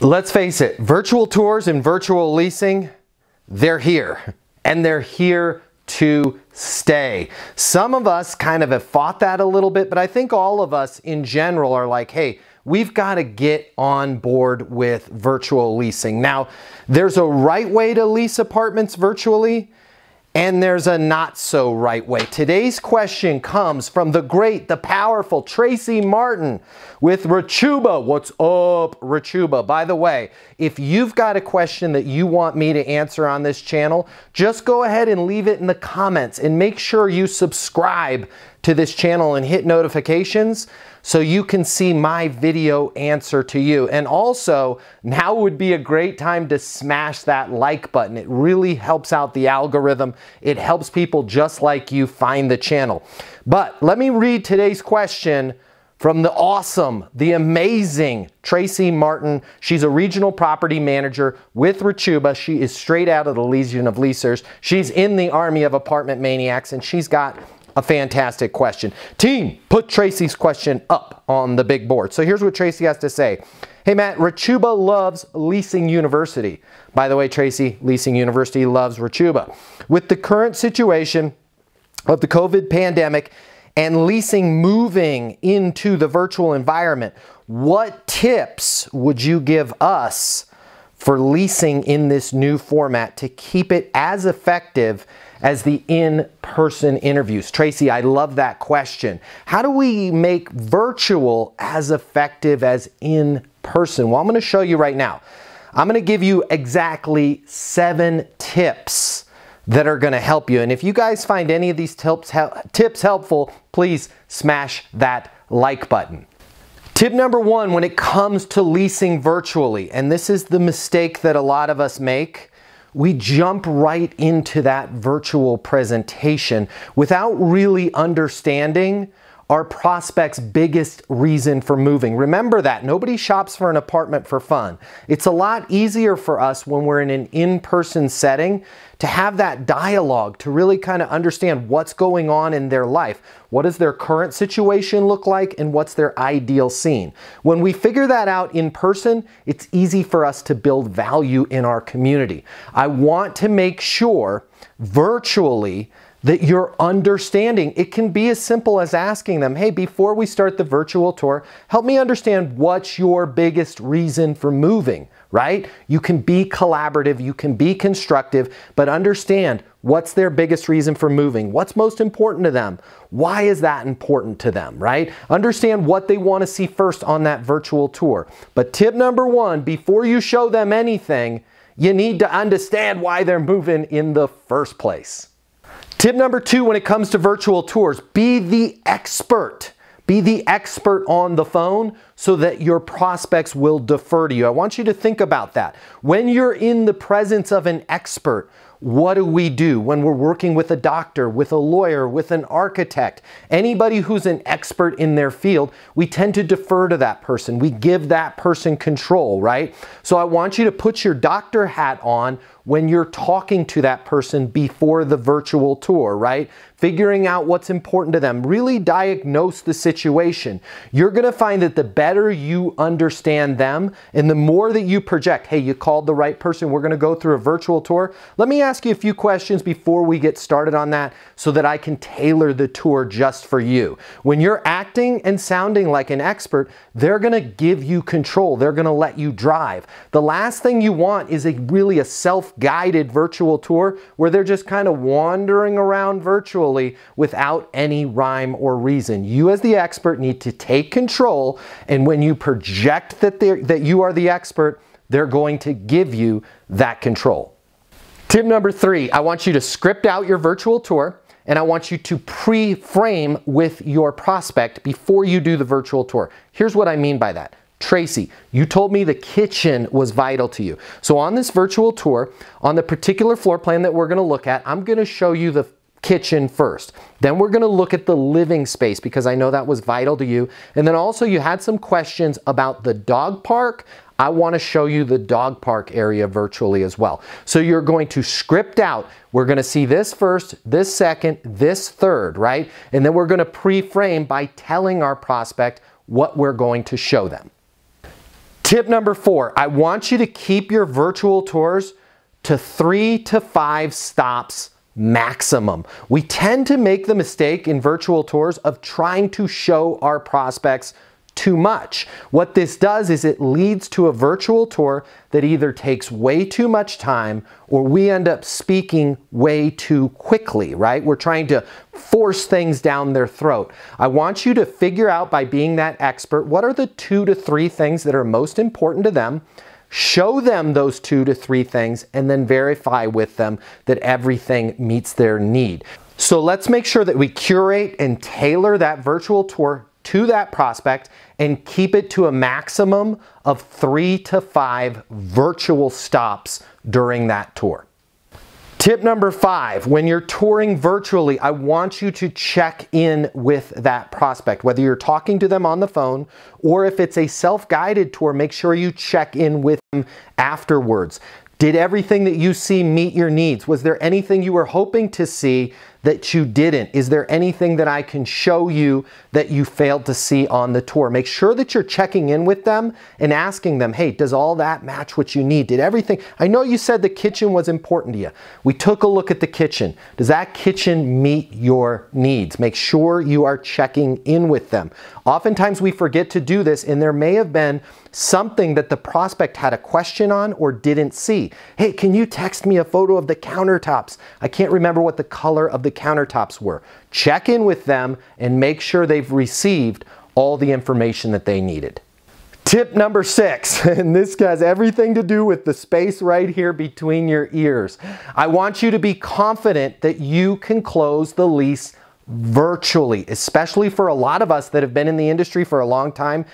Let's face it, virtual tours and virtual leasing, they're here, and they're here to stay. Some of us kind of have fought that a little bit, but I think all of us in general are like, hey, we've got to get on board with virtual leasing. Now, there's a right way to lease apartments virtually, and there's a not so right way. Today's question comes from the great, the powerful Tracy Martin with Rechuba. What's up, Rechuba? By the way, if you've got a question that you want me to answer on this channel, just go ahead and leave it in the comments and make sure you subscribe to this channel and hit notifications so you can see my video answer to you. And also, now would be a great time to smash that like button. It really helps out the algorithm. It helps people just like you find the channel. But let me read today's question from the awesome, the amazing Tracy Martin. She's a regional property manager with Rechuba. She is straight out of the Legion of Leasers. She's in the army of apartment maniacs, and she's got a fantastic question. Team, put Tracy's question up on the big board. So here's what Tracy has to say. Hey Matt, Rechuba loves Leasing University. By the way, Tracy, Leasing University loves Rechuba. With the current situation of the COVID pandemic and leasing moving into the virtual environment, what tips would you give us for leasing in this new format to keep it as effective as the in-person interviews? Tracy, I love that question. How do we make virtual as effective as in-person? Well, I'm going to show you right now. I'm going to give you exactly 7 tips that are going to help you. And if you guys find any of these tips helpful, please smash that like button. Tip number 1 when it comes to leasing virtually, and this is the mistake that a lot of us make, we jump right into that virtual presentation without really understanding our prospect's biggest reason for moving. Remember that. Nobody shops for an apartment for fun. It's a lot easier for us when we're in an in-person setting to have that dialogue, to really kind of understand what's going on in their life. What does their current situation look like, and what's their ideal scene? When we figure that out in person, it's easy for us to build value in our community. I want to make sure virtually that you're understanding. It can be as simple as asking them, hey, before we start the virtual tour, help me understand what's your biggest reason for moving, right? You can be collaborative, you can be constructive, but understand what's their biggest reason for moving, what's most important to them, why is that important to them, right? Understand what they want to see first on that virtual tour. But tip number 1, before you show them anything, you need to understand why they're moving in the first place. Tip number 2 when it comes to virtual tours, be the expert. Be the expert on the phone so that your prospects will defer to you. I want you to think about that. When you're in the presence of an expert, what do we do when we're working with a doctor, with a lawyer, with an architect, anybody who's an expert in their field? We tend to defer to that person. We give that person control, right? So I want you to put your doctor hat on when you're talking to that person before the virtual tour, right? Figuring out what's important to them. Really diagnose the situation. You're going to find that the better you understand them and the more that you project, hey, you called the right person, we're going to go through a virtual tour. Let me ask you a few questions before we get started on that so that I can tailor the tour just for you. When you're acting and sounding like an expert, they're going to give you control. They're going to let you drive. The last thing you want is really a self-guided virtual tour where they're just kind of wandering around virtually without any rhyme or reason. You as the expert need to take control, and when you project that you are the expert, they're going to give you that control. Tip number 3, I want you to script out your virtual tour, and I want you to pre-frame with your prospect before you do the virtual tour. Here's what I mean by that. Tracy, you told me the kitchen was vital to you. So on this virtual tour, on the particular floor plan that we're going to look at, I'm going to show you the kitchen first. Then we're going to look at the living space because I know that was vital to you. And then also you had some questions about the dog park. I want to show you the dog park area virtually as well. So you're going to script out, we're going to see this first, this second, this third, right? And then we're going to pre-frame by telling our prospect what we're going to show them. Tip number 4, I want you to keep your virtual tours to 3 to 5 stops maximum. We tend to make the mistake in virtual tours of trying to show our prospects too much. What this does is it leads to a virtual tour that either takes way too much time or we end up speaking way too quickly, right? We're trying to force things down their throat. I want you to figure out, by being that expert, what are the 2 to 3 things that are most important to them. Show them those 2 to 3 things and then verify with them that everything meets their need. So let's make sure that we curate and tailor that virtual tour to that prospect and keep it to a maximum of 3 to 5 virtual stops during that tour. Tip number 5, when you're touring virtually, I want you to check in with that prospect. Whether you're talking to them on the phone or if it's a self-guided tour, make sure you check in with them afterwards. Did everything that you see meet your needs? Was there anything you were hoping to see that you didn't? Is there anything that I can show you that you failed to see on the tour? Make sure that you're checking in with them and asking them, hey, does all that match what you need? Did everything? I know you said the kitchen was important to you. We took a look at the kitchen. Does that kitchen meet your needs? Make sure you are checking in with them. Oftentimes we forget to do this, and there may have been something that the prospect had a question on or didn't see. Hey, can you text me a photo of the countertops? I can't remember what the color of the countertops were. Check in with them and make sure they've received all the information that they needed. Tip number 6, and this has everything to do with the space right here between your ears. I want you to be confident that you can close the lease virtually, especially for a lot of us that have been in the industry for a long time.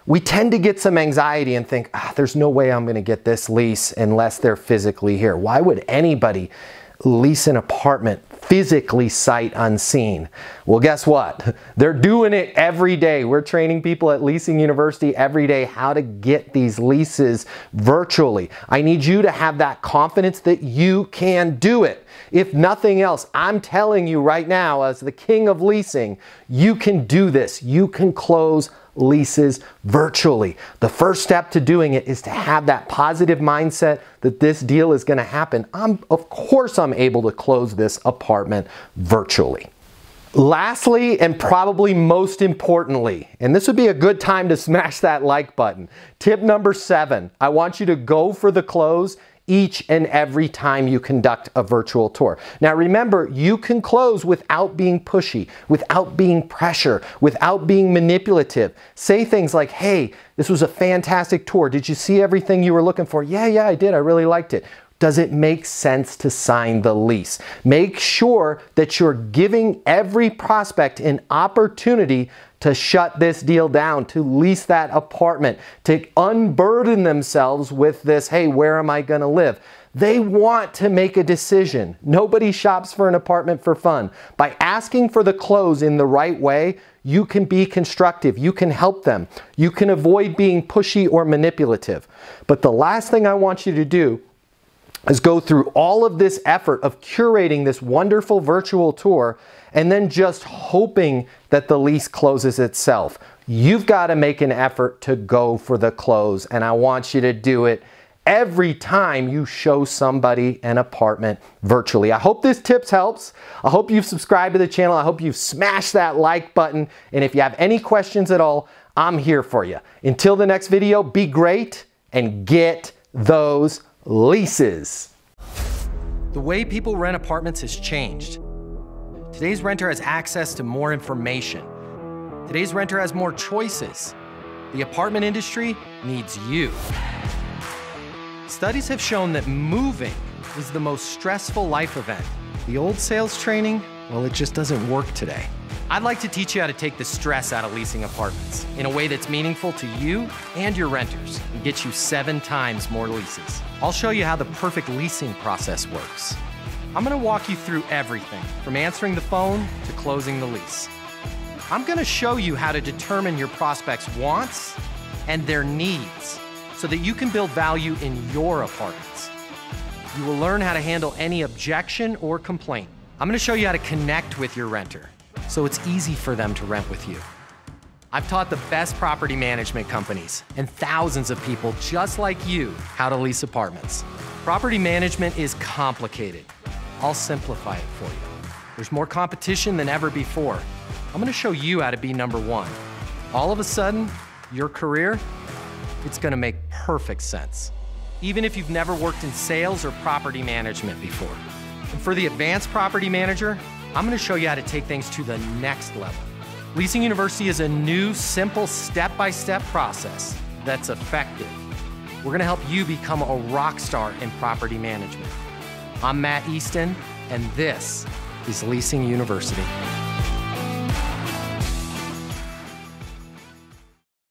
We tend to get some anxiety and think, there's no way I'm going to get this lease unless they're physically here. Why would anybody lease an apartment physically sight unseen? Well, guess what? They're doing it every day. We're training people at Leasing University every day how to get these leases virtually. I need you to have that confidence that you can do it. If nothing else, I'm telling you right now, as the king of leasing, you can do this. You can close leases virtually. The first step to doing it is to have that positive mindset that this deal is going to happen. Of course I'm able to close this apartment virtually. Lastly, and probably most importantly, and this would be a good time to smash that like button, tip number 7, I want you to go for the close each and every time you conduct a virtual tour. Now remember, you can close without being pushy, without being pressure, without being manipulative. Say things like, hey, this was a fantastic tour. Did you see everything you were looking for? Yeah, I did. I really liked it. Does it make sense to sign the lease? Make sure that you're giving every prospect an opportunity to shut this deal down, to lease that apartment, to unburden themselves with this, hey, where am I going to live? They want to make a decision. Nobody shops for an apartment for fun. By asking for the close in the right way, you can be constructive. You can help them. You can avoid being pushy or manipulative. But the last thing I want you to do is go through all of this effort of curating this wonderful virtual tour and then just hoping that the lease closes itself. You've got to make an effort to go for the close, and I want you to do it every time you show somebody an apartment virtually. I hope this tips helps. I hope you've subscribed to the channel. I hope you've smashed that like button, and if you have any questions at all, I'm here for you. Until the next video, be great and get those leases. The way people rent apartments has changed. Today's renter has access to more information. Today's renter has more choices. The apartment industry needs you. Studies have shown that moving is the most stressful life event. The old sales training, well, it just doesn't work today. I'd like to teach you how to take the stress out of leasing apartments in a way that's meaningful to you and your renters and get you 7 times more leases. I'll show you how the perfect leasing process works. I'm going to walk you through everything from answering the phone to closing the lease. I'm going to show you how to determine your prospects' wants and their needs so that you can build value in your apartments. You will learn how to handle any objection or complaint. I'm going to show you how to connect with your renter so it's easy for them to rent with you. I've taught the best property management companies and thousands of people just like you how to lease apartments. Property management is complicated. I'll simplify it for you. There's more competition than ever before. I'm gonna show you how to be number one. All of a sudden, your career, it's gonna make perfect sense, even if you've never worked in sales or property management before. And for the advanced property manager, I'm gonna show you how to take things to the next level. Leasing University is a new, simple, step-by-step process that's effective. We're gonna help you become a rock star in property management. I'm Matt Easton, and this is Leasing University.